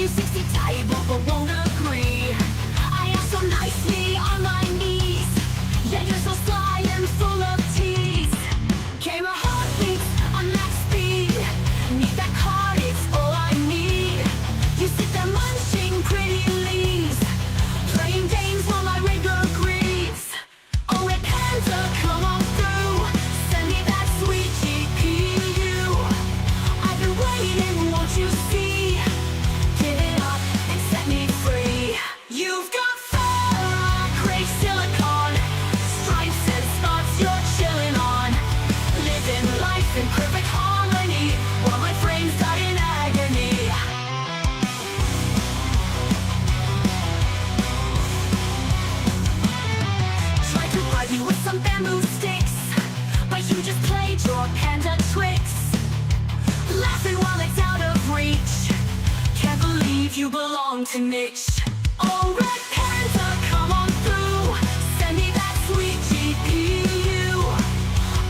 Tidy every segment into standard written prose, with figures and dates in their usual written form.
360 table but won't agree. I am so nicely on my knees, yet you're so sly and full of tease. Camera heartbeats on max speed, need that card, it's all I need. You sit there munching pretty leaves, playing games while my rigor grieves. Oh, red panda, come on through, send me that sweet GPU. I've been waiting, won't you see? Give it up and set me free. You've got fur, gray silicon, stripes and spots you're chilling on. Living life in perfect harmony, while my frames die in agony. Tried to bribe you with some bamboo sticks, but you just played your panda tricks. Laughing while it's out of reach, can't believe you belong to Niche. Oh, red panda, come on through, send me that sweet GPU.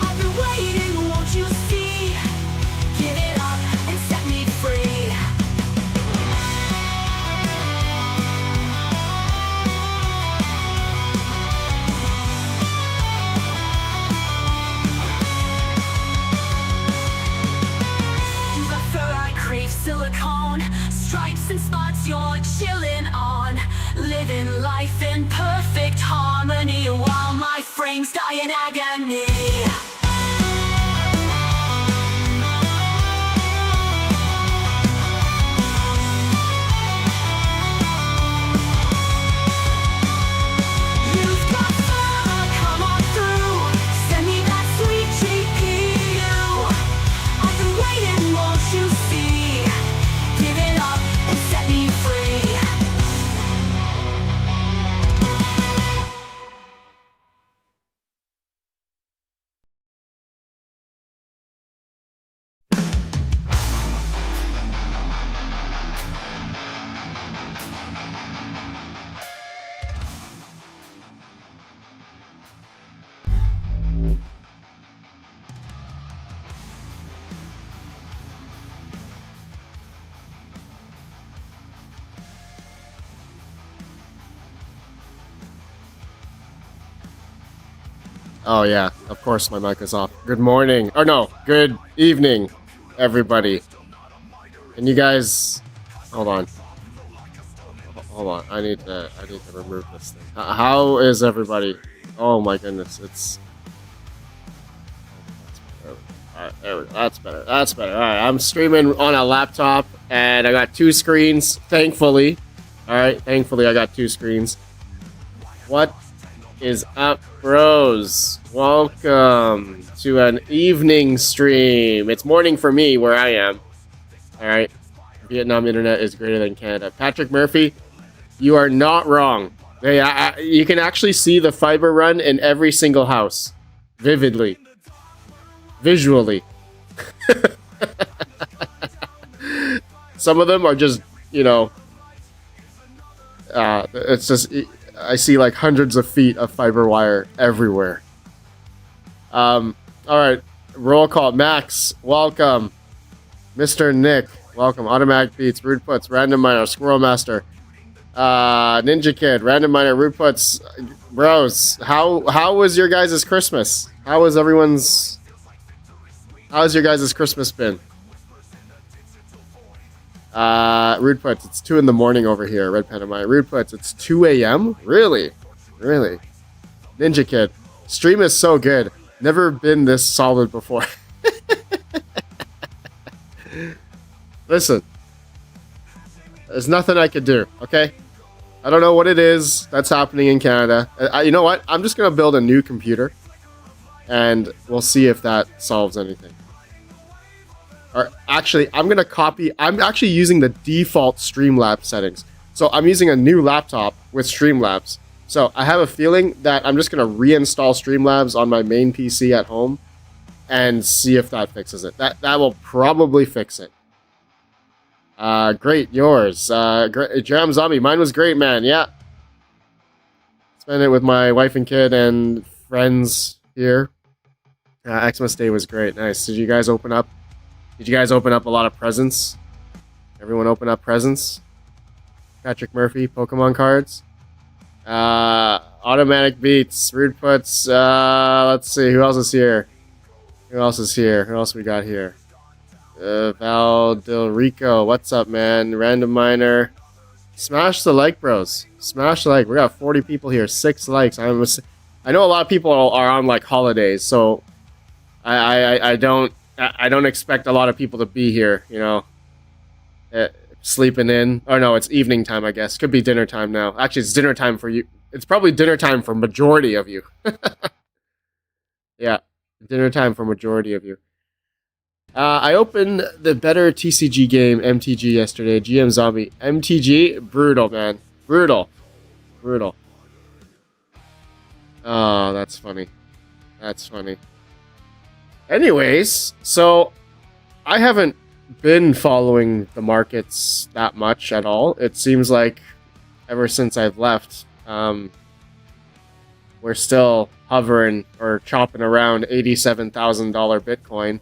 I've been waiting, won't you see? Give it up and set me free. You got fur, I crave silicone, stripes and spots you're chilling on. Living life in perfect harmony, while my frames die in agony. You've got fur, come on through, send me that sweet GPU. I've been waiting, won't you see? Give it up and set me free. Oh yeah, of course my mic is off. Good morning, or no, good evening, everybody. Can you guys, hold on, I need to remove this thing. How is everybody? Oh my goodness, it's. There we go. That's better. That's better. All right, I'm streaming on a laptop, and I got two screens. Thankfully, all right. Thankfully, I got two screens. What is up, bros? Welcome to an evening stream. It's morning for me where I am. All right. Vietnam internet is greater than Canada. Patrick Murphy, you are not wrong. You can actually see the fiber run in every single house, vividly, visually. Some of them are just, it's just, I see like hundreds of feet of fiber wire everywhere. All right, roll call. Max, welcome. Mr. Nick, welcome. Automatic Beats, Rude Puts, Random Miner, Squirrel Master, Ninja Kid, Random Miner, Rude Puts. Bros, how was your guys' Christmas? How's your guys' Christmas been? Rude Puts, it's 2 in the morning over here. Red Panda Miner. Rude Puts, it's 2 a.m.? Really? Ninja Kid, stream is so good. Never been this solid before. Listen, there's nothing I could do, okay? I don't know what it is that's happening in Canada. You know what? I'm just going to build a new computer, and we'll see if that solves anything. Or actually, I'm actually using the default Streamlabs settings. So I'm using a new laptop with Streamlabs. So I have a feeling that I'm just going to reinstall Streamlabs on my main PC at home and see if that fixes it. That will probably fix it. Great, yours. Jam Zombie, mine was great, man. Yeah. Spent it with my wife and kid and friends here. Xmas Day was great. Nice. Did you guys open up a lot of presents? Everyone open up presents? Patrick Murphy, Pokemon cards. Automatic beats, rude puts. Let's see, who else is here? Who else is here? Who else we got here? Val Del Rico, what's up, man? Random Miner. Smash the like, bros. Smash the like. We got 40 people here, 6 likes. I know a lot of people are on like holidays, so I don't expect a lot of people to be here. You know, sleeping in. Oh no, it's evening time. I guess could be dinner time now. Actually, it's dinner time for you. It's probably dinner time for majority of you. Yeah, dinner time for majority of you. I opened the better TCG game, MTG, yesterday. GM Zombie. MTG, brutal, man. Brutal. Brutal. Oh, that's funny. That's funny. Anyways, so I haven't been following the markets that much at all. It seems like ever since I've left, we're still hovering or chopping around $87,000 Bitcoin.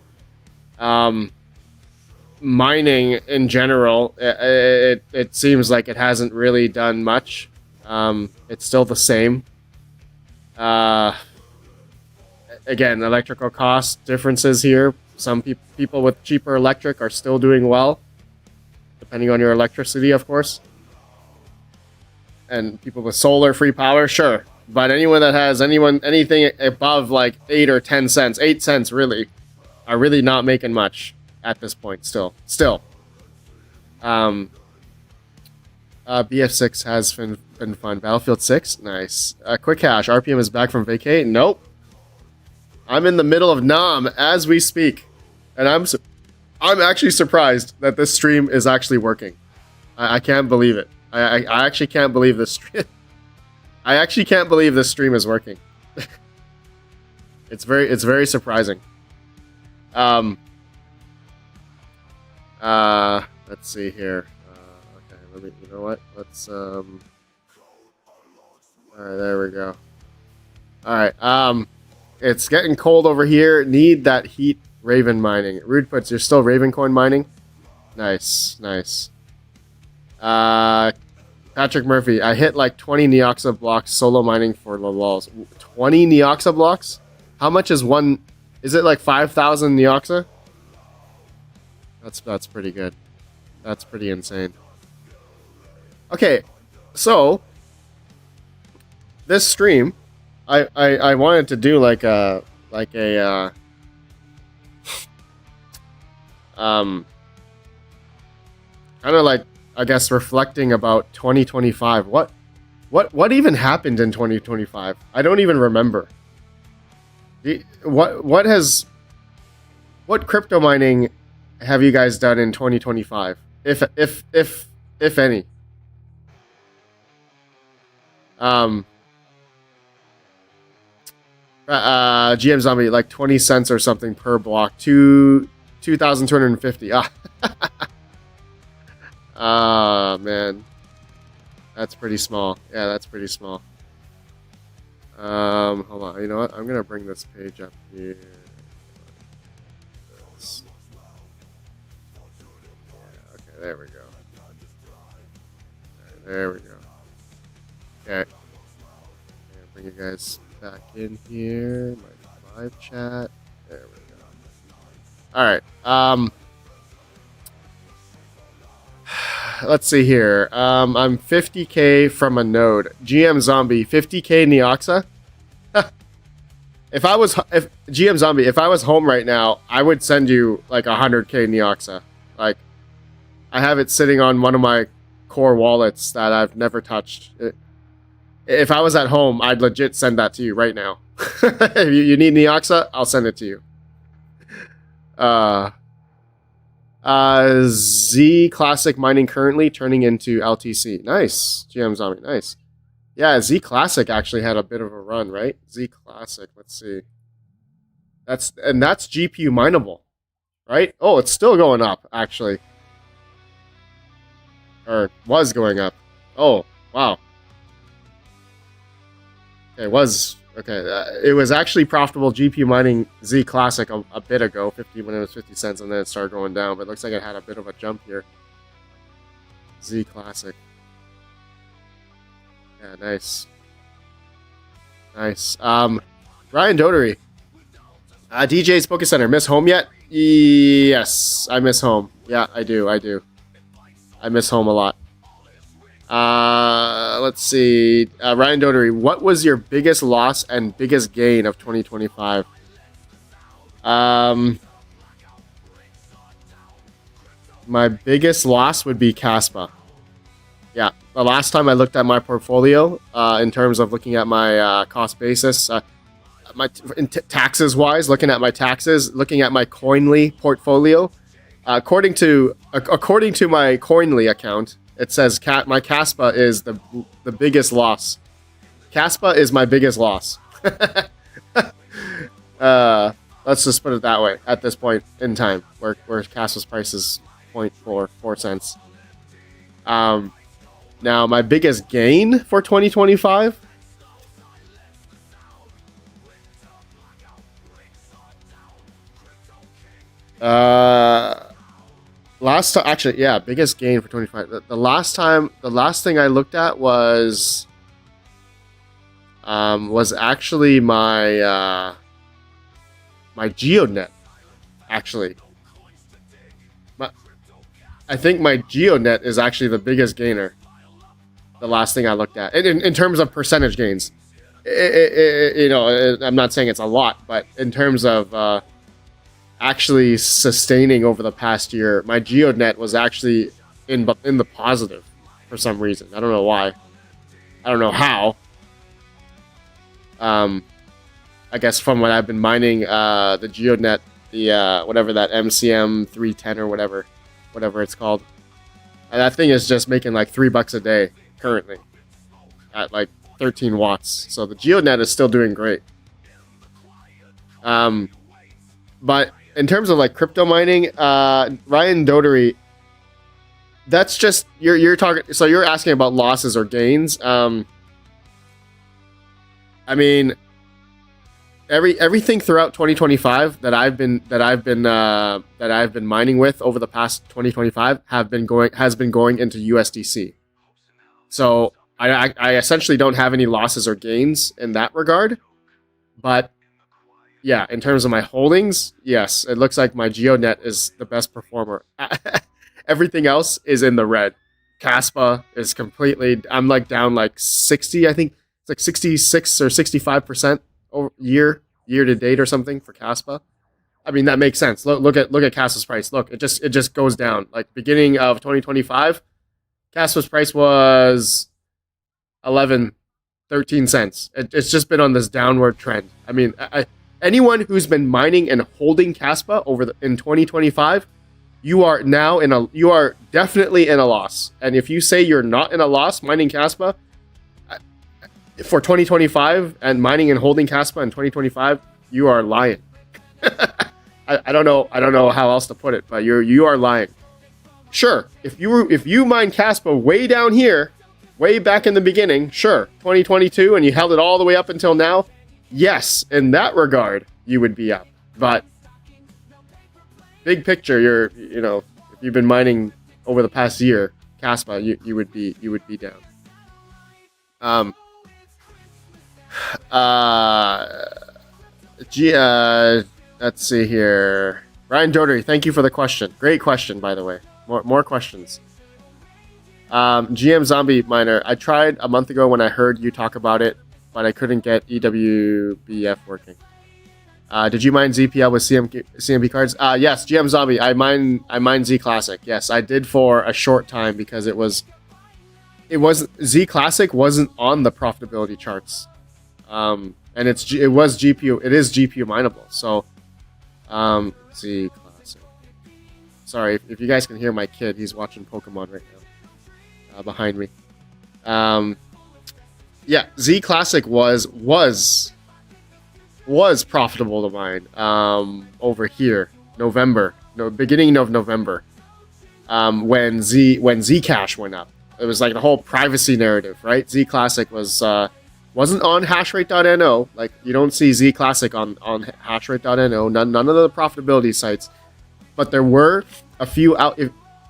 Mining in general, it seems like it hasn't really done much. It's still the same. Again, electrical cost differences here. Some people with cheaper electric are still doing well, depending on your electricity, of course. And people with solar free power, sure. But anyone that has anything above like 8 or 10 cents, 8 cents really, are really not making much at this point. Still. BF6 has been fun. Battlefield 6, nice. Quick Hash, RPM is back from vacay. Nope. I'm in the middle of Nam as we speak, and I'm actually surprised that this stream is actually working. I can't believe it. I actually can't believe this stream. I actually can't believe this stream is working. It's very surprising. Let's see here. Okay, you know what? Let's, alright, there we go. Alright, it's getting cold over here. Need that heat. Raven mining. Rude puts, you're still Ravencoin mining? Nice. Patrick Murphy, I hit like 20 Neoxa blocks solo mining for the lulz. 20 Neoxa blocks? How much is one? Is it like 5,000 Neoxa? That's pretty good. That's pretty insane. Okay, so this stream, I wanted to do like a kind of like, I guess, reflecting about 2025. What even happened in 2025? I don't even remember. What crypto mining have you guys done in 2025? If any. GM Zombie, like 20 cents or something per block. 2,250. Ah, man. That's pretty small. Yeah, that's pretty small. Hold on. You know what? I'm gonna bring this page up here. Okay, there we go. There we go. Okay. Bring you guys back in here. My live chat. There we go. Alright. Let's see here. I'm 50k from a node. GM Zombie, 50k Neoxa? If GM Zombie, if I was home right now, I would send you like 100k Neoxa. Like, I have it sitting on one of my core wallets that I've never touched. If I was at home, I'd legit send that to you right now. If you need Neoxa, I'll send it to you. Z Classic mining currently turning into LTC. Nice. GM Zombie, nice. Yeah, Z Classic actually had a bit of a run, right? Z Classic, let's see. That's GPU mineable, right? Oh, it's still going up, actually. Or was going up. Oh, wow. Okay, it was actually profitable GPU mining Z Classic a bit ago, when it was 50 cents, and then it started going down. But it looks like it had a bit of a jump here. Z Classic. Yeah, nice. Nice. Ryan Dotery. DJ's Poké Center. Miss home yet? Yes, I miss home. Yeah, I do. I miss home a lot. Let's see. Ryan Dotery, what was your biggest loss and biggest gain of 2025? My biggest loss would be Caspa. Yeah, the last time I looked at my portfolio, in terms of looking at my cost basis, taxes wise, looking at my taxes, looking at my Coinly portfolio, according to my Coinly account, it says my Caspa is the biggest loss. Caspa is my biggest loss. Let's just put it that way at this point in time, where Caspa's price is 0.44 cents. Now, my biggest gain for 2025? Last time, actually, yeah, biggest gain for 25. The last thing I looked at was actually my GeoNet. Actually, I think my GeoNet is actually the biggest gainer. The last thing I looked at, in terms of percentage gains, I'm not saying it's a lot, but in terms of actually sustaining over the past year, my GeoNet was actually in the positive for some reason. I don't know why. I don't know how. I guess from what I've been mining, the GeoNet, the whatever that MCM 310 or whatever it's called, and that thing is just making like $3 a day currently at like 13 watts. So the GeoNet is still doing great. But in terms of like crypto mining, Ryan Dotery, that's just you're talking. So you're asking about losses or gains. I mean, everything throughout 2025 that I've been mining with over the past 2025 has been going into USDC. So I essentially don't have any losses or gains in that regard. But yeah, in terms of my holdings, yes, it looks like my GeoNet is the best performer. Everything else is in the red. Caspa is completely, I'm like down like 60, I think it's like 66 or 65% year to date or something for Caspa. I mean, that makes sense. Look at Caspa's price. Look, it just goes down. Like beginning of 2025, Caspa's price was 13 cents. It's just been on this downward trend. I mean, anyone who's been mining and holding Caspa in 2025, you are definitely in a loss. And if you say you're not in a loss mining Caspa for 2025 and mining and holding Caspa in 2025, you are lying. I don't know how else to put it, but you are lying. Sure, if you mine Caspa way down here, way back in the beginning, sure, 2022, and you held it all the way up until now, yes, in that regard, you would be up. But big picture, if you've been mining over the past year, Caspa, you would be down. Let's see here. Ryan Dotery, thank you for the question. Great question, by the way. More questions. GM Zombie Miner, I tried a month ago when I heard you talk about it, but I couldn't get EWBF working. Did you mine ZPL with CMB cards? Yes, GM Zombie, I mine Z Classic. Yes, I did for a short time because it was Z Classic wasn't on the profitability charts. And it is GPU mineable. So Z Classic. Sorry if you guys can hear my kid, he's watching Pokemon right now behind me. Yeah, Z Classic was profitable to mine over here beginning of November, when Zcash went up. It was like the whole privacy narrative, right? Z Classic wasn't on hashrate.no. Like, you don't see Z Classic on hashrate.no. None of the profitability sites, but there were a few out.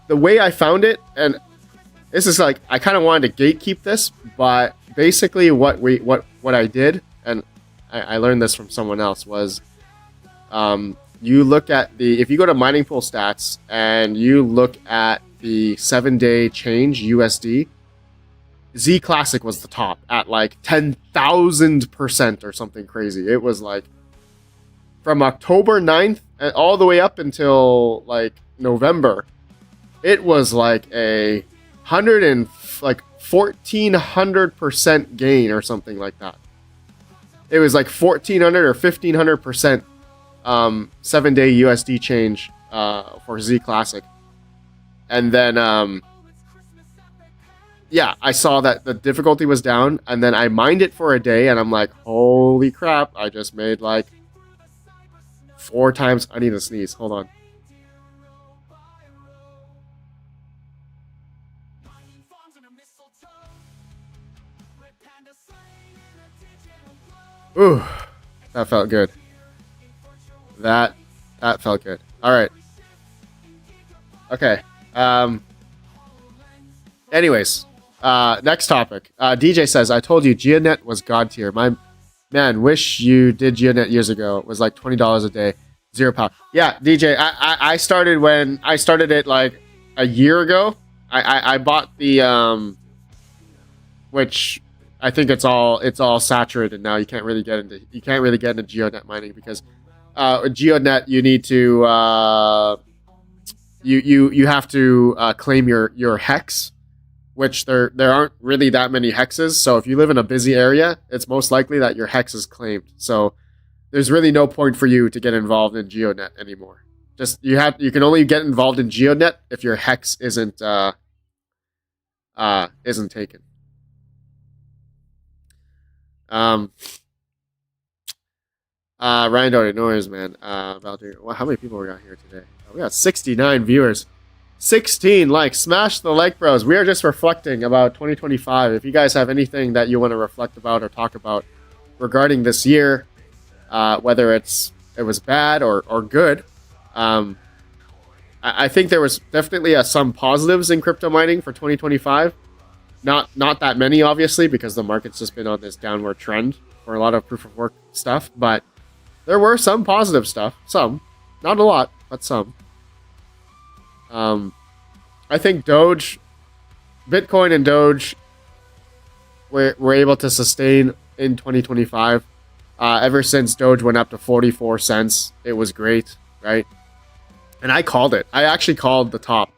The way I found it, and this is like I kind of wanted to gatekeep this, but basically what I did, and I learned this from someone else, was you look at if you go to Mining Pool Stats and you look at the 7-day change USD, Z Classic was the top at like 10,000% or something crazy. It was like from October 9th all the way up until like November, it was like a 1,400% gain or something like that. It was like 1,400 or 1,500% 7-day USD change for Z Classic. And then yeah, I saw that the difficulty was down, and then I mined it for a day, and I'm like, holy crap, I just made like 4 times. I need to sneeze. Hold on. Ooh, that felt good. That felt good. All right. Okay. Anyways, next topic. DJ says, I told you Geonet was god tier. My man, wish you did Geonet years ago. It was like $20 a day, 0 power. Yeah, DJ, I started when I started it like a year ago. I bought the which I think it's all saturated now. You can't really get into Geonet mining because Geonet you need to you have to claim your hex, which there aren't really that many hexes. So if you live in a busy area, it's most likely that your hex is claimed. So there's really no point for you to get involved in Geonet anymore. Just you can only get involved in Geonet if your hex isn't taken. Ryan Doty, no worries, man. Valdir, well, how many people we got here today? Oh, we got 69 viewers, 16 likes. Smash the like, bros. We are just reflecting about 2025. If you guys have anything that you want to reflect about or talk about regarding this year, whether it was bad or good, I think there was definitely some positives in crypto mining for 2025. Not that many, obviously, because the market's just been on this downward trend for a lot of proof of work stuff. But there were some positive stuff. Some, not a lot, but some. I think Bitcoin and Doge were able to sustain in 2025. Ever since Doge went up to 44 cents, it was great, right? And I called it. I actually called the top.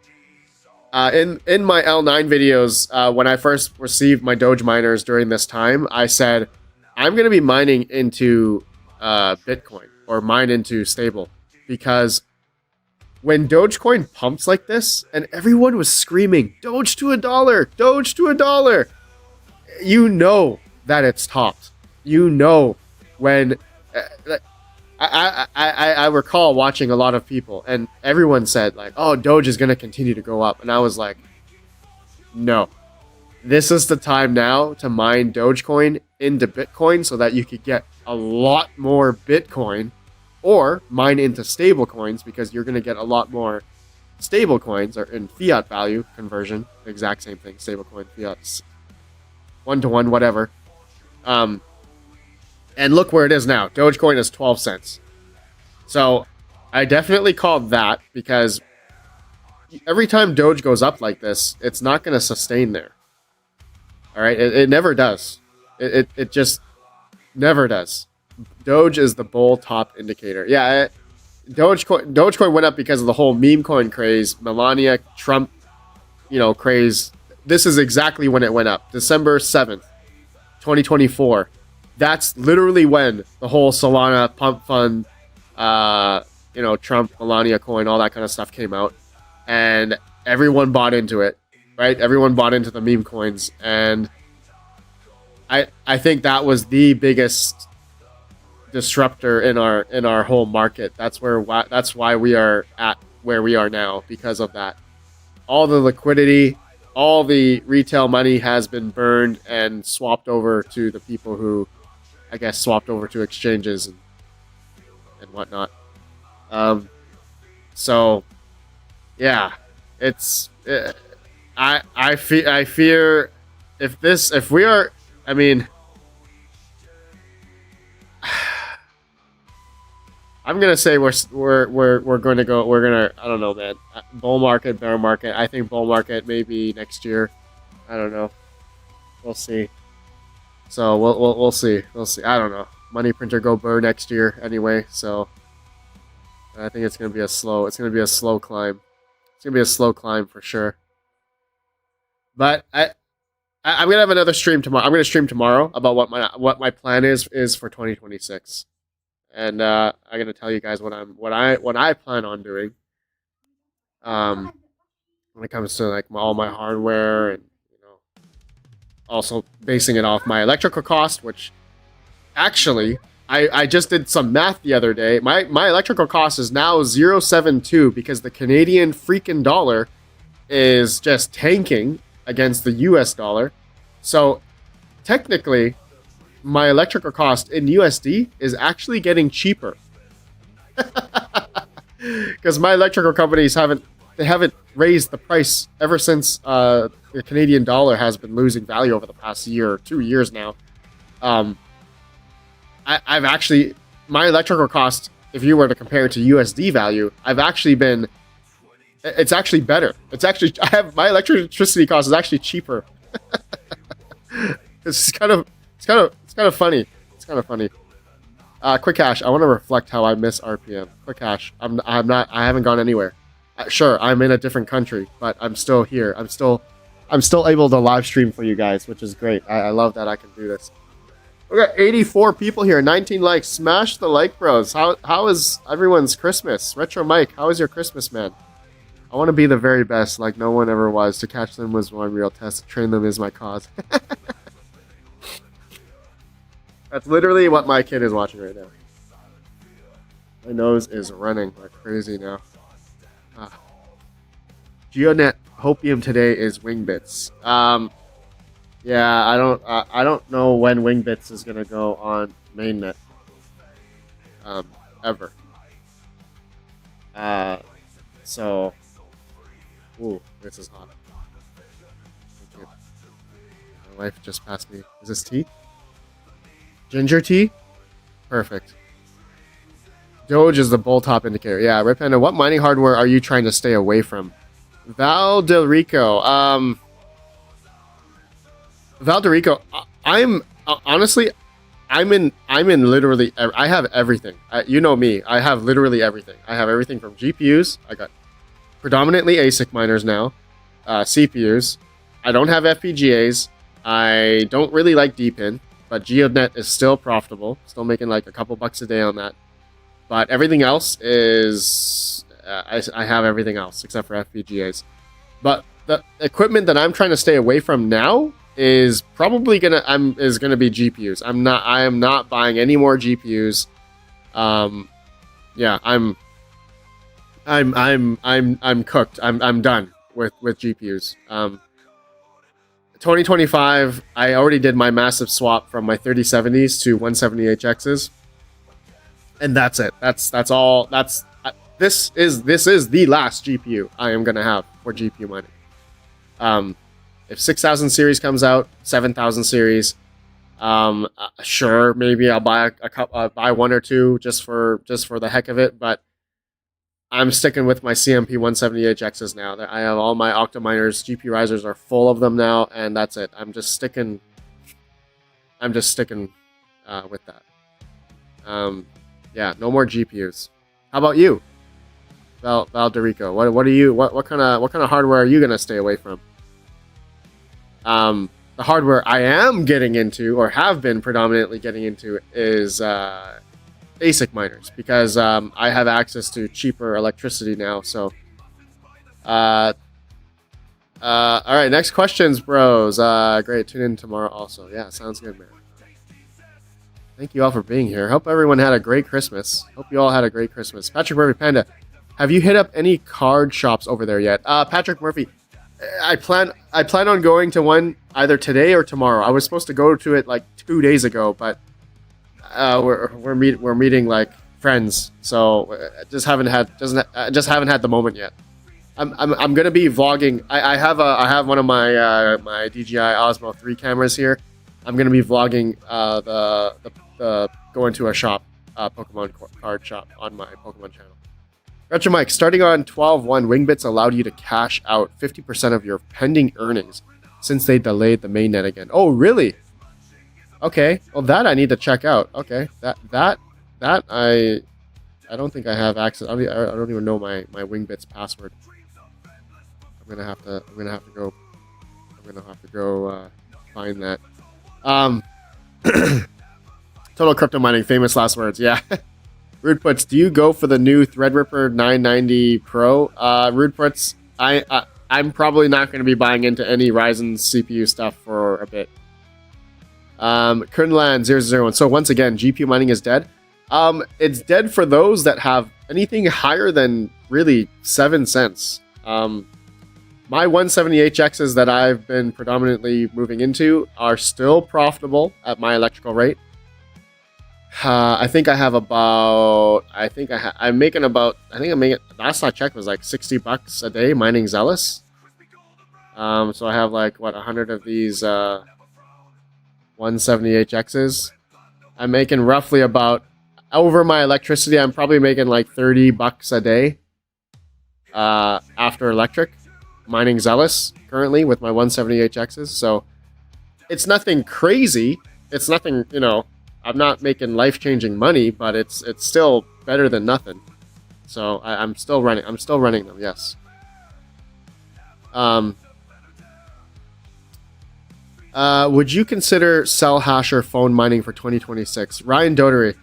In my L9 videos, when I first received my Doge miners during this time, I said, I'm going to be mining into Bitcoin or mine into stable, because when Dogecoin pumps like this and everyone was screaming, Doge to $1, Doge to $1, you know that it's topped. You know when... I recall watching a lot of people, and everyone said, like, oh, Doge is going to continue to go up. And I was like, no. This is the time now to mine Dogecoin into Bitcoin so that you could get a lot more Bitcoin, or mine into stable coins, because you're going to get a lot more stable coins, or in fiat value conversion, exact same thing, stable coin, fiat, 1-to-1, whatever. And look where it is now. Dogecoin is 12 cents. So I definitely called that, because every time Doge goes up like this, it's not going to sustain there. All right? It never does. It just never does. Doge is the bull top indicator. Yeah, Dogecoin went up because of the whole meme coin craze, Melania, Trump, craze. This is exactly when it went up. December 7th, 2024. That's literally when the whole Solana pump fund, Trump, Melania coin, all that kind of stuff came out, and everyone bought into it, right? Everyone bought into the meme coins, and I think that was the biggest disruptor in our whole market. That's why we are at where we are now, because of that. All the liquidity, all the retail money has been burned and swapped over to the people who, I guess, swapped over to exchanges and whatnot. So, yeah, it's I fear if we are, I mean, I'm gonna say we're going to go. We're gonna. I don't know, man. Bull market, bear market. I think bull market maybe next year. I don't know. We'll see. So we'll see. We'll see. I don't know. Money printer go burr next year anyway. So I think it's gonna be a slow. It's gonna be a slow climb. It's gonna be a slow climb for sure. But I'm gonna have another stream tomorrow. I'm gonna stream tomorrow about what my plan is for 2026. And I'm gonna tell you guys what I plan on doing. When it comes to like all my hardware and also basing it off my electrical cost, which actually I just did some math the other day. My electrical cost is now 0.72 because the Canadian freaking dollar is just tanking against the US dollar. So technically my electrical cost in USD is actually getting cheaper because my electrical companies haven't raised the price ever since the Canadian dollar has been losing value over the past year or 2 years now. I've actually, my electrical cost, if you were to compare it to USD value, it's actually better. It's actually, my electricity cost is actually cheaper. It's kind of funny. It's kind of funny. Quick Hash, I want to reflect how I miss RPM. Quick Hash, I haven't gone anywhere. Sure, I'm in a different country, but I'm still here. I'm still able to live stream for you guys, which is great. I love that I can do this. We got 84 people here, 19 likes. Smash the like, bros. How is everyone's Christmas? Retro Mike, how is your Christmas, man? I want to be the very best, like no one ever was. To catch them was one real test. To train them is my cause. That's literally what my kid is watching right now. My nose is running like crazy now. GeoNet Hopium today is Wingbits. Yeah, I don't know when Wingbits is gonna go on mainnet. Ever. So, ooh, this is hot. Thank you. My wife just passed me. Is this tea? Ginger tea? Perfect. Doge is the bull top indicator. Yeah, Rip Panda, what mining hardware are you trying to stay away from? Valderico. Valderico, I'm honestly, I'm in literally, I have everything. You know me, I have literally everything. I have everything from GPUs. I got predominantly ASIC miners now, CPUs. I don't have FPGAs. I don't really like DPIN, but GeoNet is still profitable. Still making like a couple bucks a day on that. But everything else is, I have everything else except for FPGAs. But the equipment that I'm trying to stay away from now is probably gonna be GPUs. I am not buying any more GPUs. Yeah, I'm cooked. I'm done with GPUs. 2025, I already did my massive swap from my 3070s to 178Xs. And that's it. That's all. This is the last GPU I am gonna have for GPU mining. If 6000 series comes out, 7000 series, sure, maybe I'll buy buy one or two just for the heck of it. But I'm sticking with my CMP 178Xs now. I have all my Octominers, GPU risers are full of them now, and that's it. I'm just sticking with that. Yeah, no more GPUs. How about you, Valderico? What kind of hardware are you gonna stay away from? The hardware I am getting into, or have been predominantly getting into, is ASIC miners, because I have access to cheaper electricity now. So, all right, next questions, bros. Great, tune in tomorrow also. Yeah, sounds good, man. Thank you all for being here. Hope everyone had a great Christmas. Hope you all had a great Christmas. Patrick Murphy Panda, have you hit up any card shops over there yet? Patrick Murphy, I plan on going to one either today or tomorrow. I was supposed to go to it like 2 days ago, but we're meeting like friends, so just haven't had the moment yet. I'm gonna be vlogging. I have one of my my DJI Osmo 3 cameras here. I'm gonna be vlogging the going to a shop, Pokemon card shop on my Pokemon channel. Retro Mike, starting on 12.1, Wingbits allowed you to cash out 50% of your pending earnings since they delayed the mainnet again. Oh, really? Okay. Well, that I need to check out. Okay. That I don't think I have access. I don't even know my Wingbits password. I'm gonna have to go find that. Total crypto mining, famous last words. Yeah. Rude Puts, do you go for the new Threadripper 990 Pro? Rude Puts, I'm probably not going to be buying into any Ryzen CPU stuff for a bit. Kernland 001. So once again, GPU mining is dead. It's dead for those that have anything higher than really 7 cents. My 170HXs that I've been predominantly moving into are still profitable at my electrical rate. I think I have about. I'm making about. Last I checked was like $60 a day mining Zealous. So I have like what 100 of these 170HXs. I'm making roughly about over my electricity. I'm probably making like $30 a day. After electric, mining Zealous currently with my 170HXs. So it's nothing crazy. It's nothing, you know. I'm not making life-changing money, but it's still better than nothing. So I'm still running. I'm still running them. Yes. Would you consider Cell Hasher phone mining for 2026? Ryan Dotery.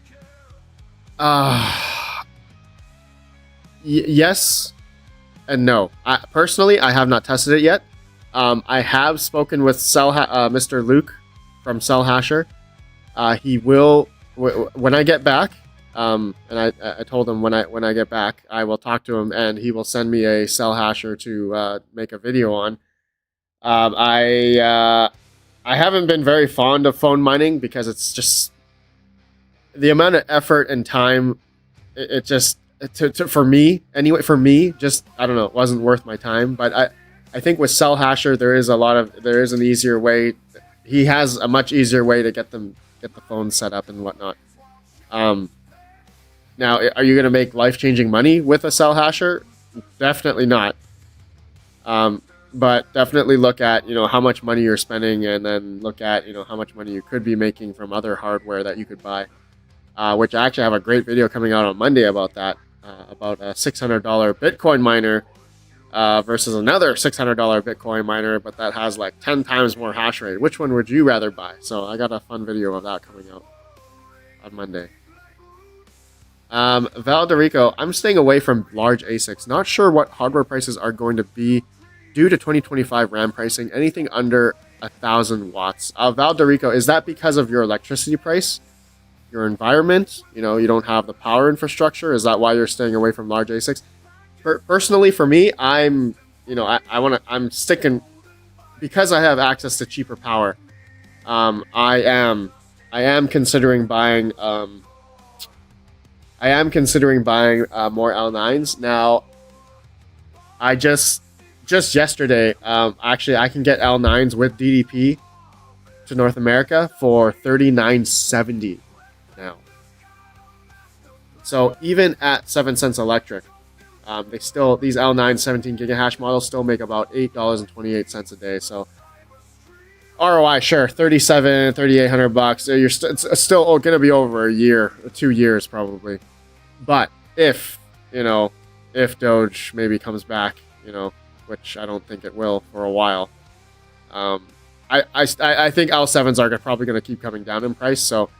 Yes and no. Personally, I have not tested it yet. I have spoken with Mr. Luke from Cell Hasher. He will when I get back. And I told him when I get back, I will talk to him, and he will send me a Cell Hasher to make a video on. I haven't been very fond of phone mining because it's just the amount of effort and time. It just for me anyway. For me, just I don't know, it wasn't worth my time. But I think with Cell Hasher there is an easier way. He has a much easier way to get the phone set up and whatnot. Now, are you going to make life-changing money with a Cell Hasher? Definitely not. But definitely look at, how much money you're spending, and then look at, how much money you could be making from other hardware that you could buy. Which I actually have a great video coming out on Monday about that, about a $600 Bitcoin miner versus another $600 Bitcoin miner, but that has like 10 times more hash rate. Which one would you rather buy? So I got a fun video of that coming out on Monday. Valderico, I'm staying away from large ASICs. Not sure what hardware prices are going to be due to 2025 RAM pricing. Anything under 1,000 watts. Valderico, is that because of your electricity price? Your environment? You don't have the power infrastructure? Is that why you're staying away from large ASICs? Personally, for me, I'm sticking because I have access to cheaper power. I am considering buying. I am considering buying more L9s now. I just yesterday, actually, I can get L9s with DDP to North America for $39.70 now. So even at 7 cents electric. These L9 17 gigahash models still make about $8.28 a day. So ROI, sure, $3,800. It's still going to be over a year, 2 years probably. But if Doge maybe comes back, which I don't think it will for a while, I think L7s are probably going to keep coming down in price. So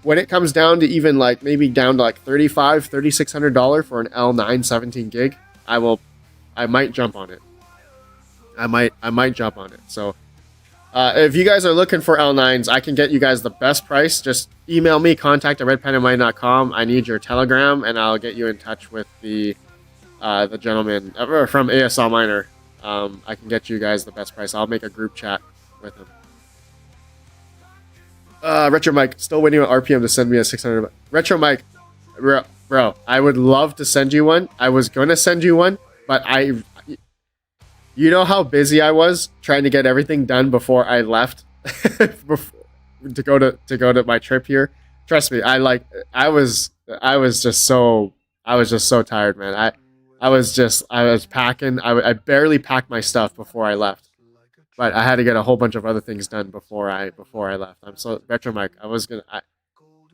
when it comes down to even maybe down to $3,600 for an L9 17 gig, I might jump on it. I might jump on it. So if you guys are looking for L9s, I can get you guys the best price. Just email me, contact@redpenandmine.com. I need your Telegram, and I'll get you in touch with the gentleman from ASL Miner. I can get you guys the best price. I'll make a group chat with him. Retro Mike, still waiting on RPM to send me a 600. Retro Mike, bro, I would love to send you one. I was going to send you one, but you know how busy I was trying to get everything done before I left to go to my trip here. Trust me, I was just so tired, man. I was packing. I barely packed my stuff before I left, but I had to get a whole bunch of other things done before I left. I'm so Retro Mike.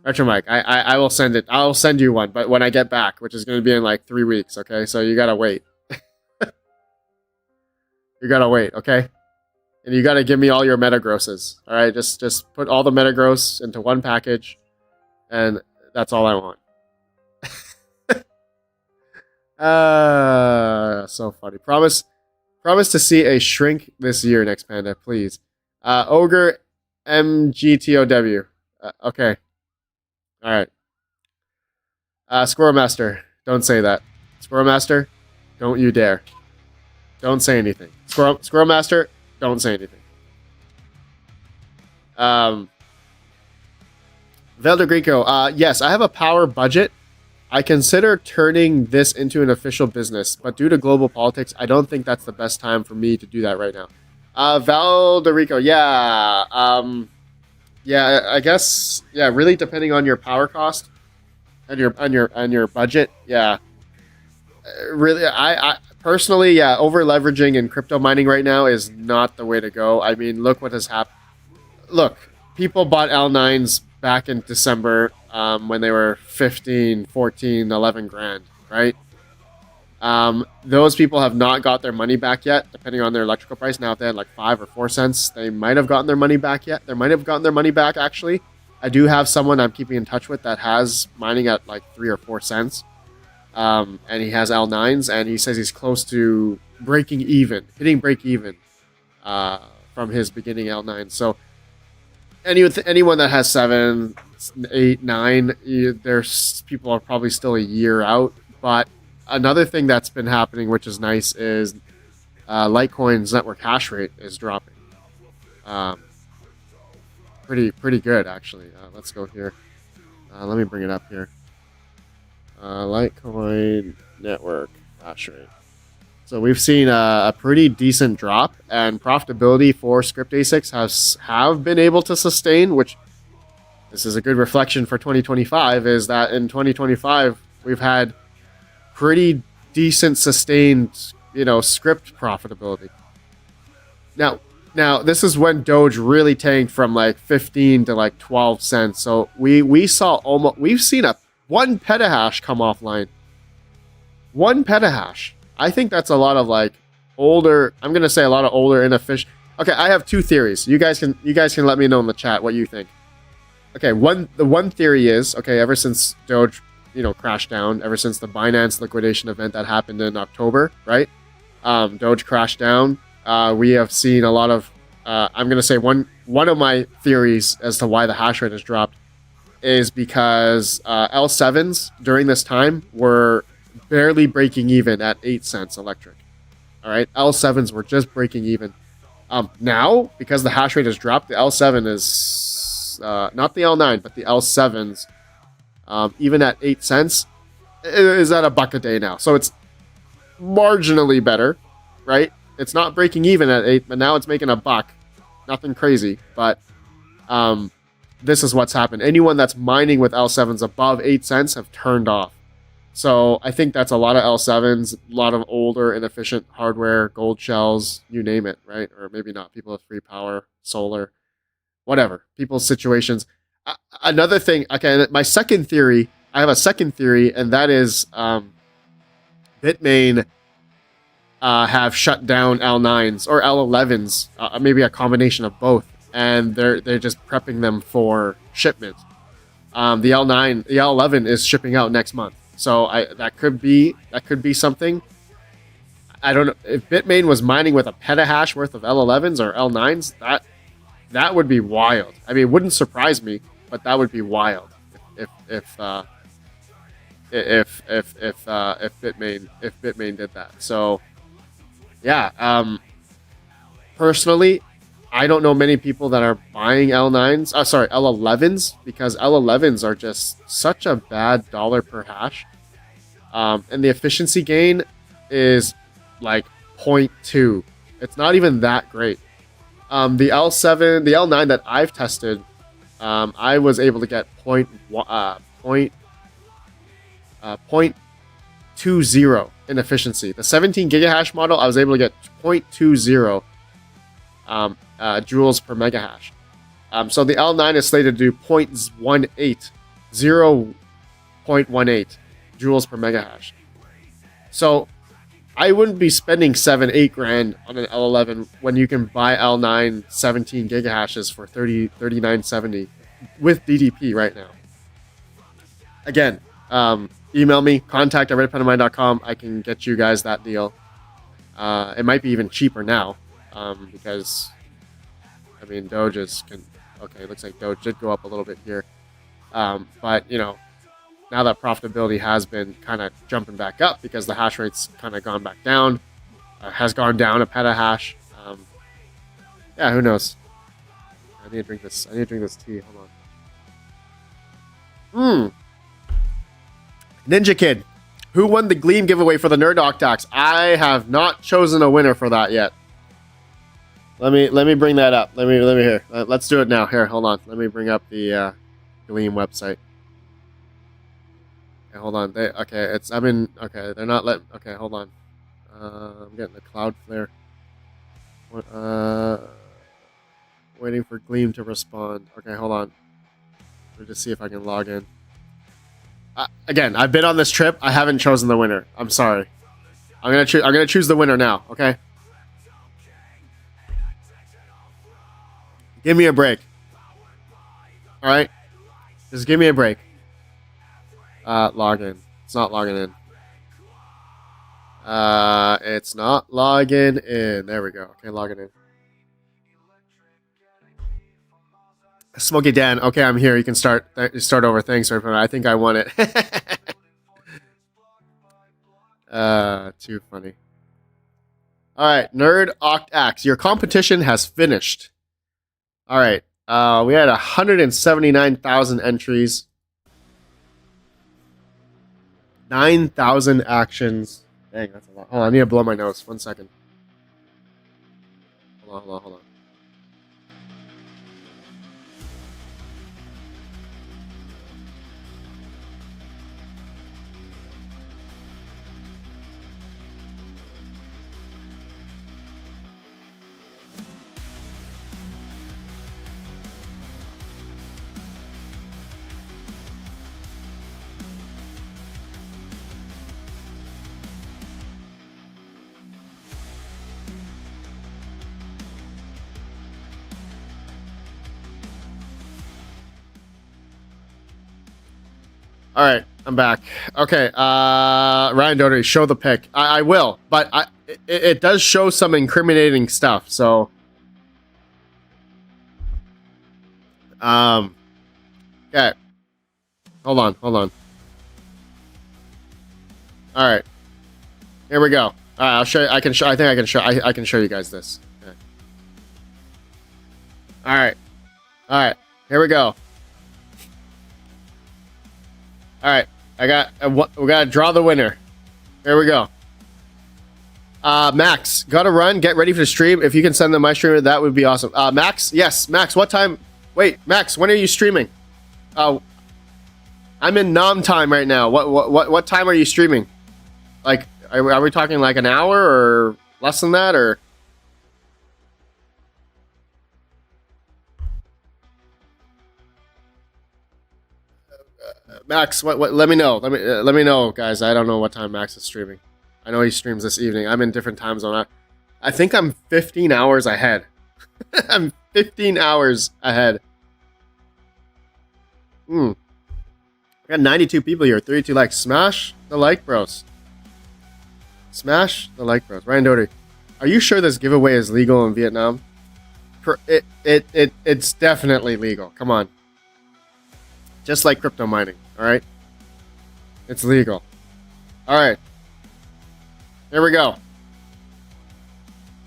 Retro Mike. I will send it. I'll send you one, but when I get back, which is going to be in like 3 weeks. Okay, so you gotta wait. You gotta wait, okay? And you gotta give me all your Metagrosses. All right, just put all the Metagross into one package, and that's all I want. So funny. Promise to see a shrink this year, next Panda, please. Ogre MGTOW. Okay. All right. Squirrel Master, don't say that. Squirrel Master, don't you dare. Don't say anything. Squirrel Master, don't say anything. Veldegrico, yes, I have a power budget. I consider turning this into an official business, but due to global politics, I don't think that's the best time for me to do that right now. Valderico, yeah, I guess, yeah, really depending on your power cost and your budget, yeah. Really, I personally, yeah, over leveraging in crypto mining right now is not the way to go. I mean, look what has happened. Look, people bought L9s back in December when they were 15, 14, 11 grand, right? Those people have not got their money back yet, depending on their electrical price. Now, if they had like 5 or 4 cents, they might have gotten their money back yet. They might have gotten their money back, actually. I do have someone I'm keeping in touch with that has mining at like 3 or 4 cents. And he has L9s, and he says he's close to hitting break even from his beginning L9. So anyone that has 7, 8, 9, there's people are probably still a year out. But another thing that's been happening, which is nice, is Litecoin's network hash rate is dropping. Pretty good, actually. Let's go here. Let me bring it up here. Litecoin network hash rate. So we've seen a pretty decent drop, and profitability for script ASICs have been able to sustain, which this is a good reflection for 2025, is that in 2025 we've had pretty decent sustained, script profitability. Now this is when Doge really tanked from like 15 to like 12 cents. So we've seen a 1 petahash come offline. 1 petahash. I think that's a lot of like older. I'm gonna say a lot of older inefficient. Okay, I have 2 theories. You guys can let me know in the chat what you think. Okay, the one theory is, okay, ever since Doge, crashed down, ever since the Binance liquidation event that happened in October, right? Doge crashed down. We have seen a lot of. I'm gonna say one of my theories as to why the hash rate has dropped is because L7s during this time were barely breaking even at 8 cents electric. All right, L7s were just breaking even. Now, because the hash rate has dropped, the L7 is not the L9, but the L7s, even at 8 cents, is at $1 a day now. So it's marginally better, right? It's not breaking even at 8, but now it's making $1. Nothing crazy, but this is what's happened. Anyone that's mining with L7s above 8 cents have turned off. So I think that's a lot of L7s, a lot of older, inefficient hardware, gold shells, you name it, right? Or maybe not. People with free power, solar, whatever. People's situations. Another thing, okay, my second theory, I have a second theory, and that is Bitmain have shut down L9s or L11s, maybe a combination of both, and they're just prepping them for shipment. The L11 is shipping out next month. So that could be something. I don't know if Bitmain was mining with a petahash worth of L11s or L9s. That would be wild. I mean, it wouldn't surprise me, but that would be wild if Bitmain did that. So yeah, personally, I don't know many people that are buying L11s, because L11s are just such a bad dollar per hash. And the efficiency gain is like 0.2. It's not even that great. The L7, the L9 that I've tested, I was able to get 0.20 in efficiency. The 17 gigahash model, I was able to get 0.20 joules per megahash. So the L9 is slated to do 0.18 joules per megahash. So I wouldn't be spending 7-8 grand on an L11 when you can buy L9 17 gigahashes for $39.70 with DDP right now. Again, email me, contact@redpenofmine.com. I can get you guys that deal. It might be even cheaper now, because I mean Doge okay, it looks like Doge did go up a little bit here, but you know, now that profitability has been kind of jumping back up because the hash rate's kind of gone back down, has gone down a petahash. Yeah, who knows? I need to drink this. I need to drink this tea. Hold on. Ninja Kid, who won the Gleam giveaway for the Nerd Octax? I have not chosen a winner for that yet. Let me bring that up. Let me hear. Let's do it now. Here, hold on. Let me bring up the Gleam website. Okay, hold on. Okay, they're not letting. Okay, hold on. I'm getting the Cloudflare. Waiting for Gleam to respond. Okay, hold on. Let me just see if I can log in. Again, I've been on this trip. I haven't chosen the winner. I'm sorry. I'm gonna choose the winner now. Okay. Give me a break. All right. Just give me a break. Log in. It's not logging in. It's not logging in. There we go. Okay, logging in. Smokey Dan. Okay, I'm here. You can start over. Thanks, I think I won it. Too funny. All right, Nerd Octax. Your competition has finished. All right. We had 179,000 entries. 9,000 actions. Dang, that's a lot. Hold on, I need to blow my nose. 1 second. Hold on. All right, I'm back. Okay, Ryan Doherty, show the pic. I will, but it does show some incriminating stuff. So, okay, hold on. All right, here we go. All right, I'll show you. I think I can show. I can show you guys this. Okay. All right, here we go. All right, we gotta draw the winner. Here we go. Max, gotta run. Get ready for the stream. If you can send them my streamer, that would be awesome. Max, yes, Max. What time? Wait, Max, when are you streaming? I'm in Nam time right now. What time are you streaming? Like, are we talking like an hour or less than that, or? Max, what? Let me know. Let me know, guys. I don't know what time Max is streaming. I know he streams this evening. I'm in different time zone. I think I'm 15 hours ahead. I'm 15 hours ahead. I got 92 people here. 32 likes. Smash the like, bros. Smash the like, bros. Ryan Doherty, are you sure this giveaway is legal in Vietnam? It's definitely legal. Come on. Just like crypto mining, all right? It's legal. All right. Here we go.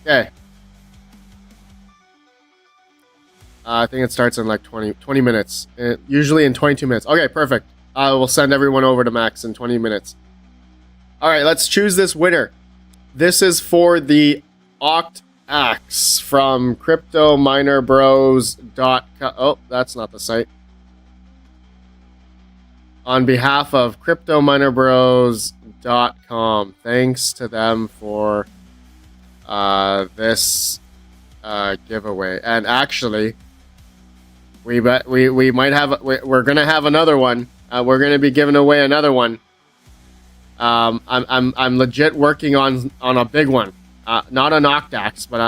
Okay. I think it starts in like 20 minutes. Usually in 22 minutes. Okay, perfect. I will send everyone over to Max in 20 minutes. All right, let's choose this winner. This is for the OctAxe from CryptoMinerBros.com. Oh, that's not the site. On behalf of CryptoMinerBros.com, thanks to them for this giveaway. And actually, we might have we're gonna have another one. We're gonna be giving away another one. I'm legit working on a big one. Not an OctAxe, but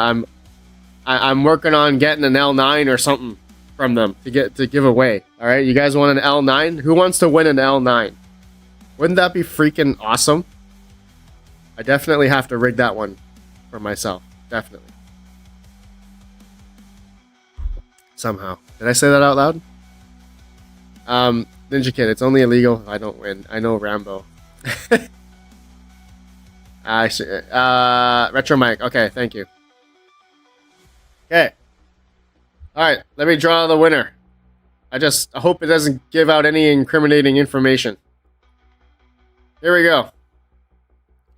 I'm working on getting an L9 or something from them to give away. All right, you guys want an L9? Who wants to win an L9? Wouldn't that be freaking awesome? I definitely have to rig that one for myself. Definitely. Somehow. Did I say that out loud? Ninja Kid, it's only illegal if I don't win. I know Rambo. Retro Mike. Okay, thank you. Okay. Alright, let me draw the winner. I hope it doesn't give out any incriminating information. Here we go.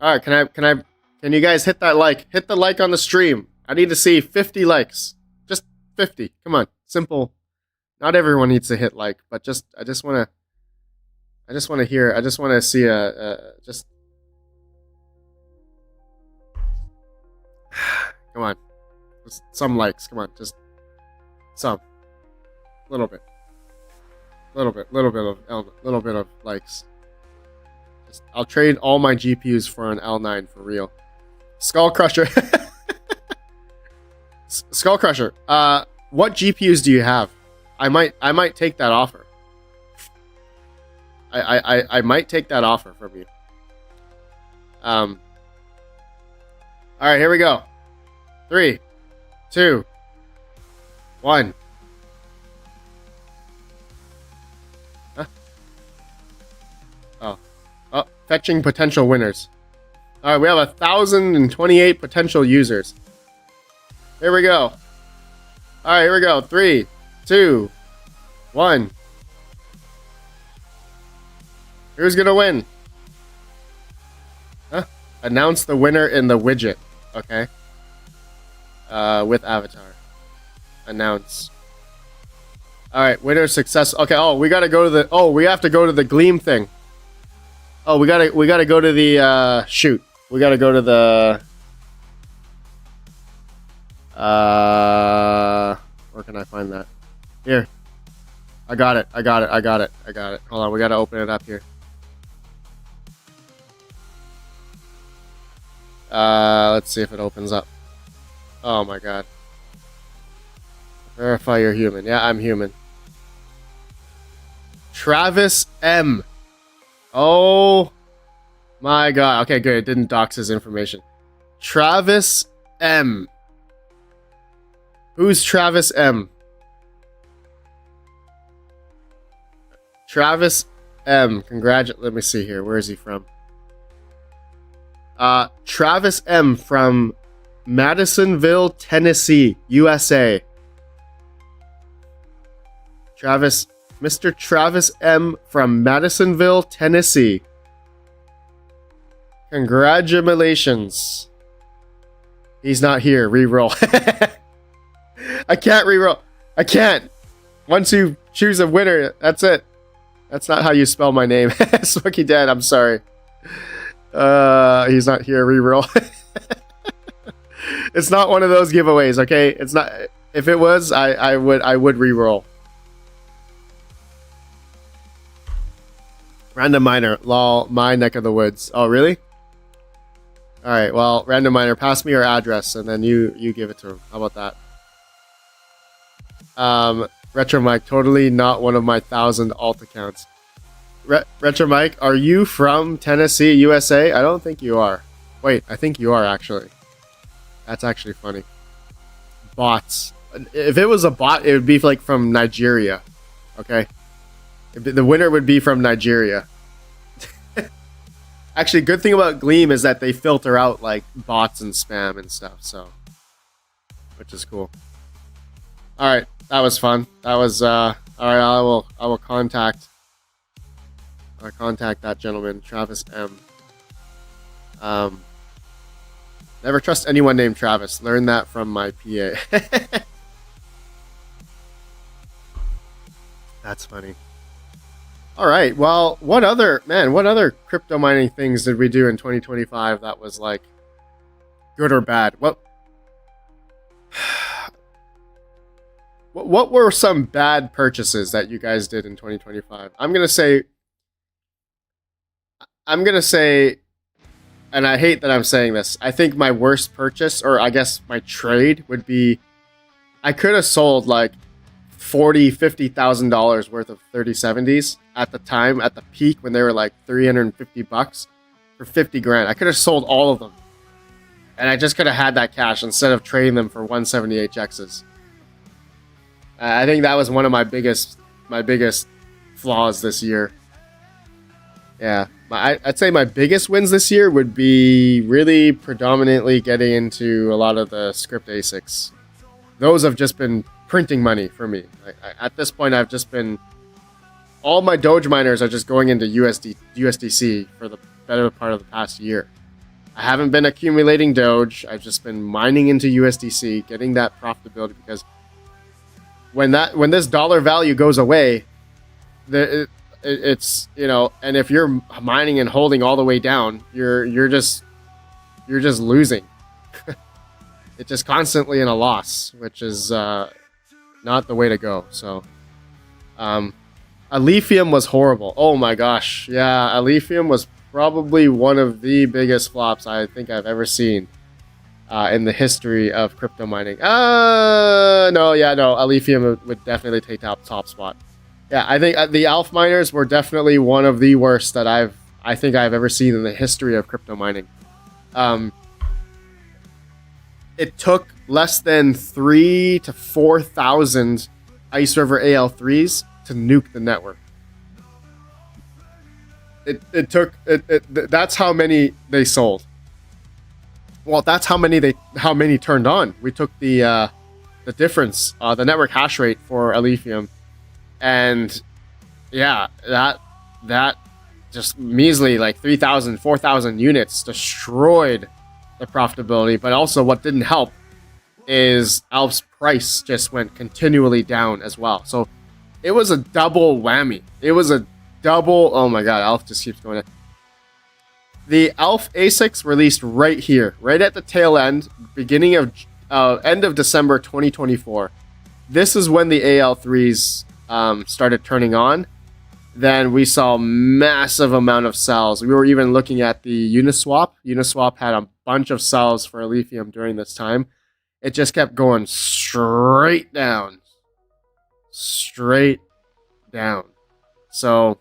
Alright, can you guys hit that like? Hit the like on the stream. I need to see 50 likes. Just 50. Come on. Simple. Not everyone needs to hit like, but I just want to see just come on. Just some likes. Come on. Just some. Little bit of likes. I'll trade all my GPUs for an L9 for real. Skull Crusher. Skull Crusher. What GPUs do you have? I might take that offer. I might take that offer from you. All right, here we go. 3, 2, 1. Huh? Oh, fetching potential winners. All right, we have 1,028 potential users. Here we go. All right, here we go. 3, 2, 1. Who's gonna win? Huh? Announce the winner in the widget. Okay. With avatar. Announce. All right, winner success. Okay. Oh, we gotta go to the. Oh, we have to go to the Gleam thing. Oh, we gotta go to the. Shoot. We gotta go to the. Where can I find that? Here. I got it. Hold on, we gotta open it up here. Let's see if it opens up. Oh my god. Verify you're human. Yeah, I'm human. Travis M. Oh my god. Okay, good. It didn't dox his information. Travis M. Who's Travis M? Travis M. Let me see here. Where is he from? Travis M. from Madisonville, Tennessee, USA. Mr. Travis M. from Madisonville, Tennessee. Congratulations. He's not here. Reroll. I can't reroll. I can't. Once you choose a winner, that's it. That's not how you spell my name. Smokey Dad, I'm sorry. He's not here. Reroll. It's not one of those giveaways, okay? It's not. If it was, I would reroll. Random Miner, lol, my neck of the woods. Oh, really? All right. Well, Random Miner, pass me your address, and then you give it to him. How about that? Retro Mike, totally not one of my 1,000 alt accounts. Retro Mike, are you from Tennessee, USA? I don't think you are. Wait, I think you are actually. That's actually funny. Bots. If it was a bot, it would be like from Nigeria. Okay? The winner would be from Nigeria. Actually, good thing about Gleam is that they filter out like bots and spam and stuff, so which is cool. All right, that was fun. That was all right. I will contact that gentleman, Travis M. Never trust anyone named Travis. Learn that from my PA. That's funny. All right. Well, what other crypto mining things did we do in 2025 that was like good or bad? What were some bad purchases that you guys did in 2025? I'm gonna say, and I hate that I'm saying this, I think my worst purchase, or I guess my trade, would be I could have sold like $50,000 worth of 3070s at the time, at the peak when they were like $350 for 50 grand. I could have sold all of them, and I just could have had that cash instead of trading them for 178Xs. I think that was one of my biggest flaws this year. Yeah, I'd say my biggest wins this year would be really predominantly getting into a lot of the script ASICs. Those have just been printing money for me. At this point, I've just been... All my Doge miners are just going into USDC for the better part of the past year. I haven't been accumulating Doge. I've just been mining into USDC, getting that profitability, because when this dollar value goes away, it's, you know, and if you're mining and holding all the way down, you're just losing. It's just constantly in a loss, which is not the way to go. So Alephium was horrible. Oh my gosh, yeah, Alephium was probably one of the biggest flops I think I've ever seen in the history of crypto mining. No, Alephium would definitely take top spot. Yeah, I think the Alph miners were definitely one of the worst that I think I've ever seen in the history of crypto mining. It took less than 3,000 to 4,000 Ice River AL3s to nuke the network. That's how many they sold. Well, that's how many turned on. We took the difference, the network hash rate for Alephium. And yeah, that just measly like 3,000, 4,000 units destroyed the profitability. But also what didn't help is Alph's price just went continually down as well. So it was a double whammy. It was a double, oh my god, Alph just keeps going. The Alph ASICs released right here, right at the tail end, beginning of end of December 2024. This is when the AL3s started turning on. Then we saw massive amount of cells. We were even looking at the Uniswap. Uniswap had a bunch of cells for Alephium during this time. It just kept going straight down. Straight down. So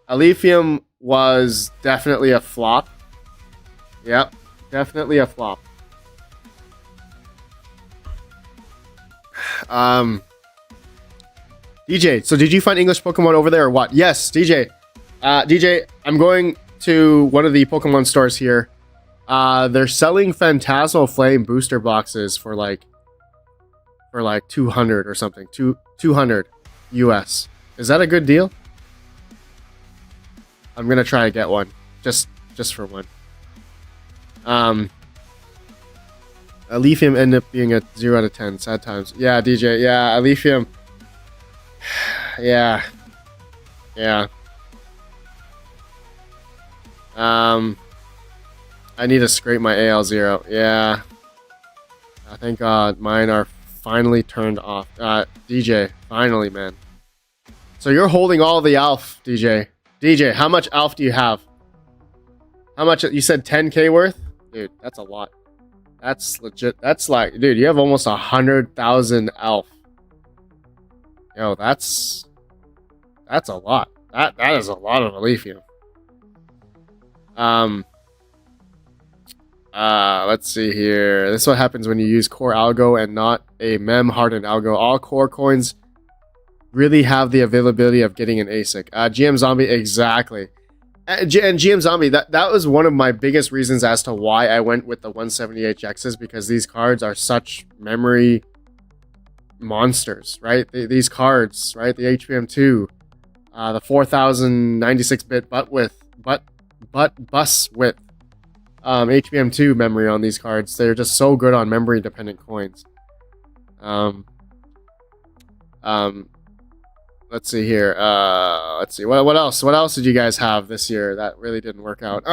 Alephium was definitely a flop. Yep, definitely a flop. DJ, so did you find English Pokemon over there or what? Yes, DJ. DJ, I'm going to one of the Pokemon stores here. They're selling Phantasmal Flame booster boxes for like 200 or something. 200 US. Is that a good deal? I'm gonna try to get one. Just for one. Alephium ended up being a 0 out of 10. Sad times. Yeah, DJ. Yeah, Alephium. Yeah. I need to scrape my AL0. Yeah. Thank God mine are finally turned off. DJ, finally, man. So you're holding all the Alph, DJ. DJ, how much Alph do you have? How much? You said 10k worth? Dude, that's a lot. That's legit. That's like, dude, you have almost 100,000 Alph. Yo, that's a lot. That is a lot of Alephium. Let's see here. This is what happens when you use core algo and not a mem hardened algo. All core coins really have the availability of getting an ASIC. GM Zombie, exactly. And GM Zombie, that was one of my biggest reasons as to why I went with the 178Xs, because these cards are such memory monsters, right? These cards, right? The HBM2, the 4096-bit bus width, HBM2 memory on these cards. They're just so good on memory dependent coins. Let's see here. Let's see. What else? What else did you guys have this year that really didn't work out?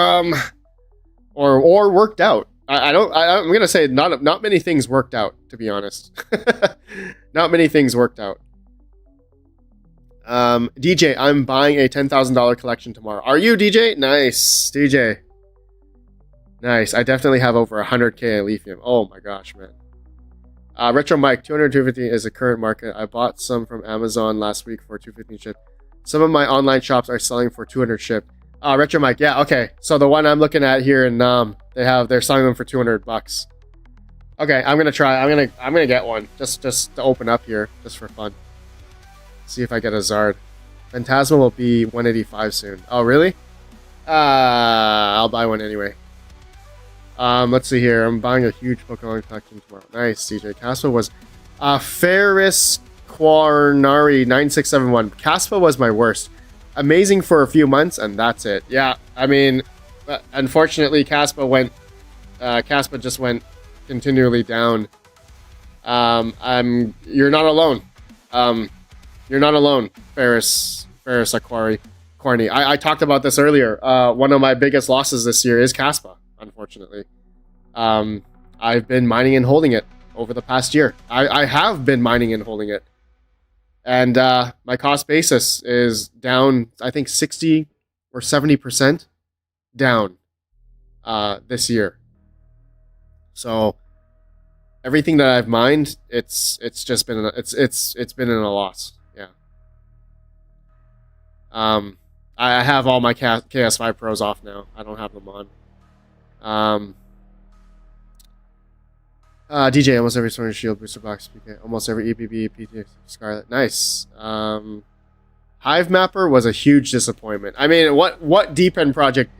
Or worked out. I'm gonna say not many things worked out, to be honest. Not many things worked out. DJ, I'm buying a $10,000 collection tomorrow. Are you, DJ? Nice, DJ. Nice. I definitely have over 100k in lithium. Oh my gosh, man. Retro Mike, 200, 250 is the current market. I bought some from Amazon last week for 250 shipped. Some of my online shops are selling for 200 shipped. Retro Mike, yeah, okay. So the one I'm looking at here in they're selling them for 200 bucks. Okay, I'm gonna try. I'm gonna get one just to open up here, just for fun. See if I get a Zard. Phantasma will be 185 soon. Oh, really? I'll buy one anyway. Let's see here. I'm buying a huge Pokemon collection tomorrow. Nice, CJ. Caspa was Ferris Quarnari 9671. Caspa was my worst. Amazing for a few months, and that's it. Yeah, I mean, unfortunately, Caspa just went continually down. You're not alone. You're not alone, Ferris Aquari Corny. I talked about this earlier. One of my biggest losses this year is Caspa, unfortunately. I've been mining and holding it over the past year. I have been mining and holding it. And my cost basis is down, I think 60 or 70% down this year. So everything that I've mined, it's just been it's been in a loss. Yeah. I have all my KS5 Pros off now. I don't have them on. DJ, almost every Sword and Shield booster box, PK, almost every EPB, PT, Scarlet. Nice. Hive Mapper was a huge disappointment. I mean, what deep end project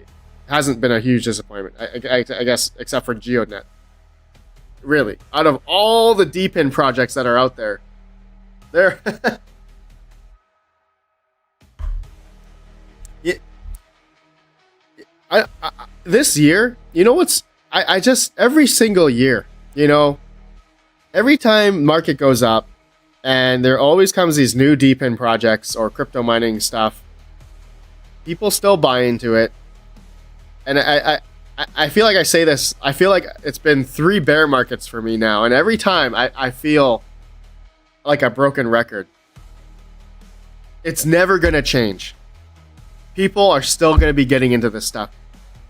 hasn't been a huge disappointment? I guess except for GeoNet. Really, out of all the deep end projects that are out there, this year, you know what's I just every single year. You know, every time market goes up and there always comes these new deep end projects or crypto mining stuff, people still buy into it. And I feel like I say this, I feel like it's been 3 bear markets for me now. And every time I feel like a broken record. It's never going to change. People are still going to be getting into this stuff.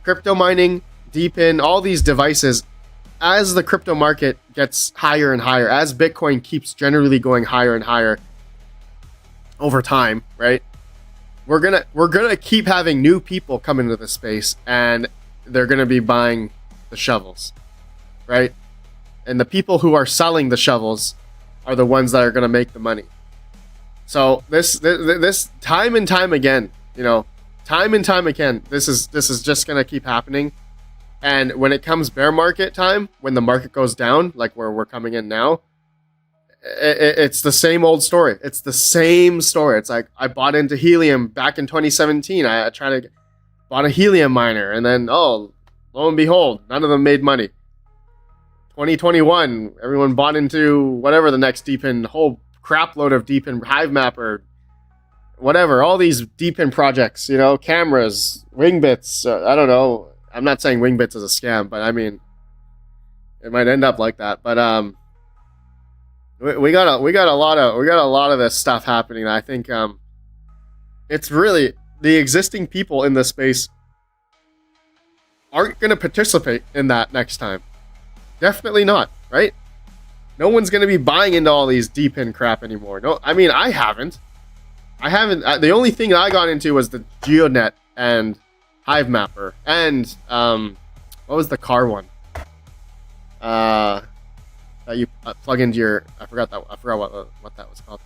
Crypto mining, deep in, all these devices, as the crypto market gets higher and higher, as Bitcoin keeps generally going higher and higher over time, right? We're gonna keep having new people come into the space, and they're gonna be buying the shovels, right? And the people who are selling the shovels are the ones that are gonna make the money. So this time and time again, you know, time and time again, this is just gonna keep happening. And when it comes bear market time, when the market goes down, like where we're coming in now, it's the same old story. It's the same story. It's like I bought into helium back in 2017. I bought a helium miner, and then lo and behold, none of them made money. 2021, everyone bought into whatever the next deep in whole crap load of deep in Hive Mapper, whatever, all these deep in projects, you know, cameras, Wingbits, I don't know. I'm not saying Wingbits is a scam, but I mean, it might end up like that. But we got a lot of this stuff happening. I think it's really the existing people in this space aren't going to participate in that next time. Definitely not, right? No one's going to be buying into all these deep in crap anymore. No, I mean, I haven't. The only thing I got into was the GeoNet and Hive Mapper, and what was the car one? That you plug into your. I forgot what that was called.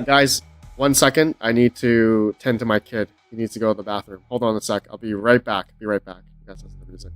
Guys, 1 second. I need to tend to my kid. He needs to go to the bathroom. Hold on a sec. I'll be right back. You guys listen to the music.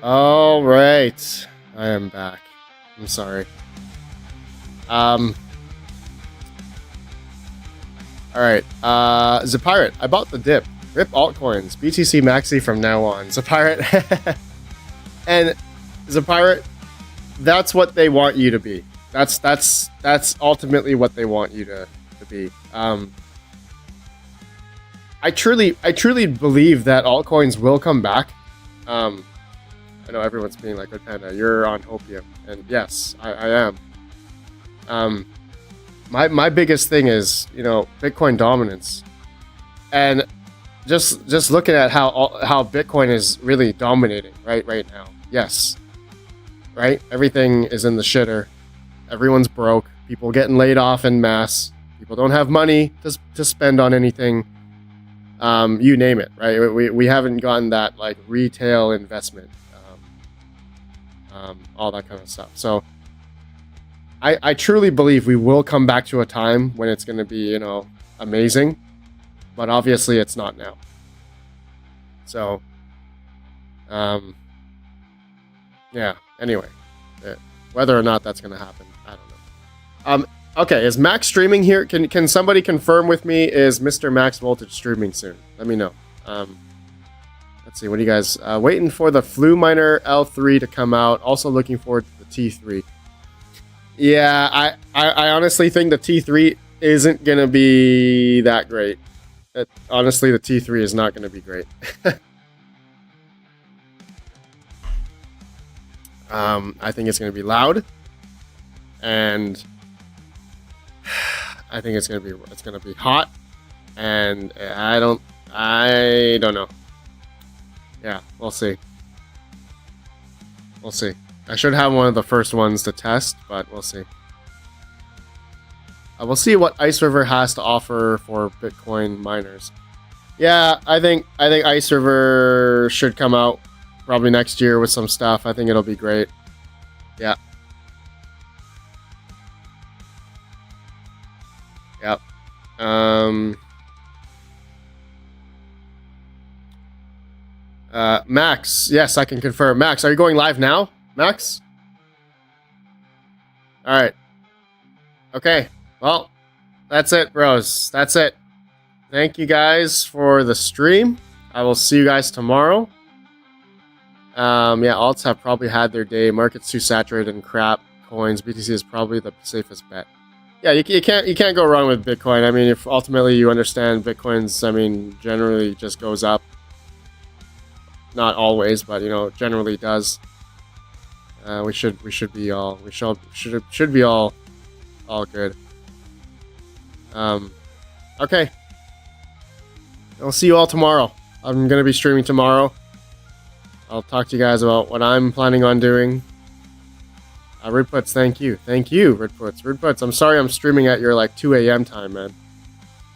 All right, I am back. I'm sorry. All right. Zapirate, I bought the dip. Rip altcoins. BTC Maxi from now on. Zapirate. And Zapirate, that's what they want you to be. That's ultimately what they want you to be. I truly believe that altcoins will come back. I know everyone's being like, "Red Panda, you're on Hopium," and yes, I am. My biggest thing is, Bitcoin dominance, and just looking at how Bitcoin is really dominating right now. Yes, right. Everything is in the shitter. Everyone's broke. People getting laid off en masse. People don't have money to spend on anything. You name it, right? We haven't gotten that like retail investment, all that kind of stuff. So I truly believe we will come back to a time when it's going to be, amazing, but obviously it's not now. So, yeah. Anyway, whether or not that's going to happen, I don't know. Okay, is Max streaming here? Can somebody confirm with me? Is Mr. Max Voltage streaming soon? Let me know. Let's see. What do you guys waiting for the Fluminer L3 to come out? Also looking forward to the T3. Yeah, I honestly think the T3 isn't gonna be that great. Honestly, the T3 is not gonna be great. I think it's gonna be loud, and I think it's gonna be hot, and I don't know. Yeah, we'll see. We'll see. I should have one of the first ones to test, but we'll see. We'll see what Ice River has to offer for Bitcoin miners. Yeah, I think Ice River should come out probably next year with some stuff. I think it'll be great. Yeah. Yep. Max, yes, I can confirm. Max, are you going live now? Max? Alright. Okay. Well, that's it, bros. That's it. Thank you guys for the stream. I will see you guys tomorrow. Yeah, alts have probably had their day. Market's too saturated and crap. Coins. BTC is probably the safest bet. Yeah, you can't go wrong with Bitcoin. I mean, if ultimately you understand Bitcoin's, generally just goes up. Not always, but generally does. We should be all good. Okay. I'll see you all tomorrow. I'm gonna be streaming tomorrow. I'll talk to you guys about what I'm planning on doing. Ridputs, thank you, Ridputs. I'm sorry I'm streaming at your 2 a.m. time, man.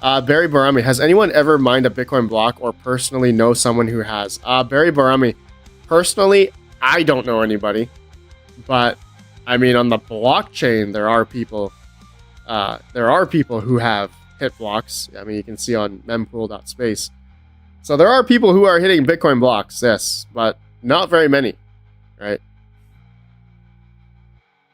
Barry Barami, has anyone ever mined a Bitcoin block or personally know someone who has? Barry Barami, personally, I don't know anybody, but on the blockchain, there are people who have hit blocks. You can see on mempool.space. So there are people who are hitting Bitcoin blocks, yes, but not very many, right?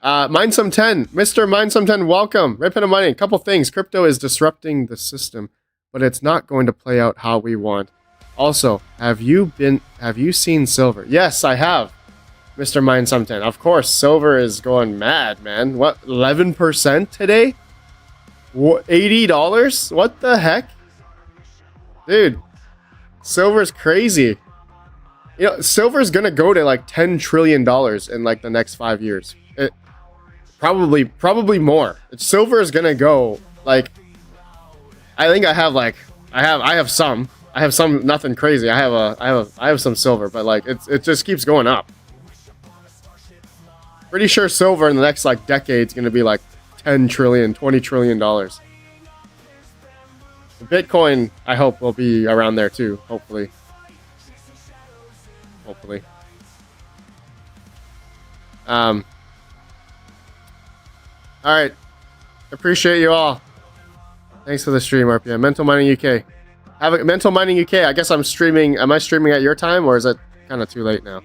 Mindsome10, Mr. Mindsome10, welcome. Red Panda Mining, couple things. Crypto is disrupting the system, but it's not going to play out how we want. Also, have you seen silver? Yes, I have, Mr. Mindsome10. Of course, silver is going mad, man. What, 11% today? $80? What the heck? Dude, silver's crazy. Silver's gonna go to $10 trillion in the next 5 years. Probably more. Silver is gonna go I think I have some, nothing crazy. I have some silver, but it just keeps going up. Pretty sure silver in the next decade is gonna be 10 trillion, $20 trillion. Bitcoin, I hope, will be around there too, hopefully. Alright. Appreciate you all. Thanks for the stream, RPM. Mental Mining UK. Mental Mining UK, I guess I'm streaming. Am I streaming at your time, or is it kind of too late now?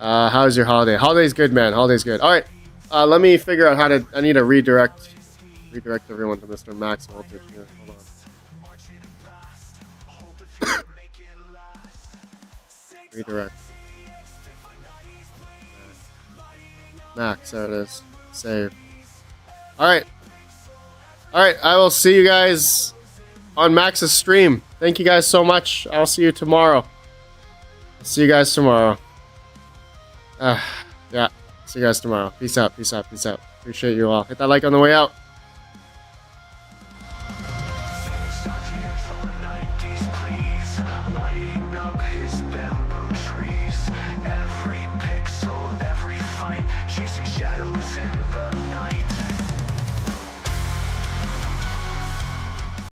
How's your holiday? Holiday's good, man. Holiday's good. All right. Let me figure out how to. I need to redirect everyone to Mr. Max Voltage here. Hold on. Redirect. Max, there it is. Save. All right. I will see you guys on Max's stream. Thank you guys so much. I'll see you tomorrow. See you guys tomorrow. Yeah. See you guys tomorrow. Peace out. Appreciate you all. Hit that like on the way out. Lighting up his bamboo trees. Every pixel, every fight, chasing shadows in the night.